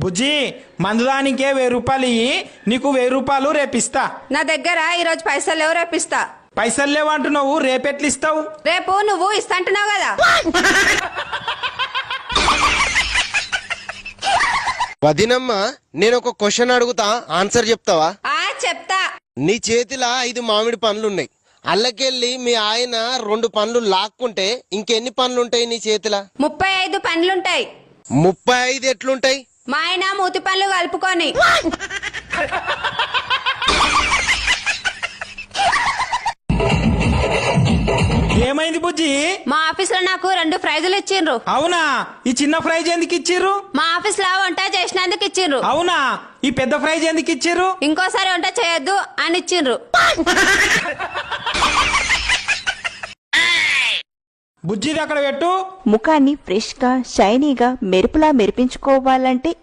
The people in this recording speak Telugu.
బుజ్జి మందుదానికే 1000 రూపాయలు ఇయ్యి, నీకు 1000 రూపాయలు రేపిస్తా. నా దగ్గర ఈరోజు పైసలు లేవు, రేపిస్తా. పైసలు లేవంటున్నావు, రేపెట్లు ఇస్తావు? రేపు నువ్వు ఇస్తాంటున్నావు కదా. వదినమ్మ, నేను ఒక క్వశ్చన్ అడుగుతా, ఆన్సర్ చెప్తావా? చెప్తా. నీ చేతిలో 5 మామిడి పండ్లున్నాయి. అల్లకెళ్ళి మీ ఆయన 2 పండ్లు లాక్కుంటే ఇంకెన్ని పండ్లుంటాయి నీ చేతిలో? 35 పండ్లుంటాయి. 35 ఎట్లుంటాయి? మా ఆయన మూతి పండ్లు కలుపుకొని. ఏమైంది బుజ్జి? మా ఆఫీస్ లో నాకు 2 ప్రైజులు ఇచ్చిండ్రు. అవునా? ఈ చిన్న ప్రైజ్ ఎందుకు ఇచ్చిర్రు? మా ఆఫీస్ లో వంట చేసినందుకు ఇచ్చిండ్రు. అవునా? ఈ పెద్ద ప్రైజ్ ఎందుకు ఇచ్చిర్రు? ఇంకోసారి వంట చేయొద్దు అని ఇచ్చిండ్రు. బుజ్జిది అక్కడ పెట్టు. ముఖాన్ని ఫ్రెష్ గా షైనీగా మెరుపులా మెరిపించుకోవాలంటే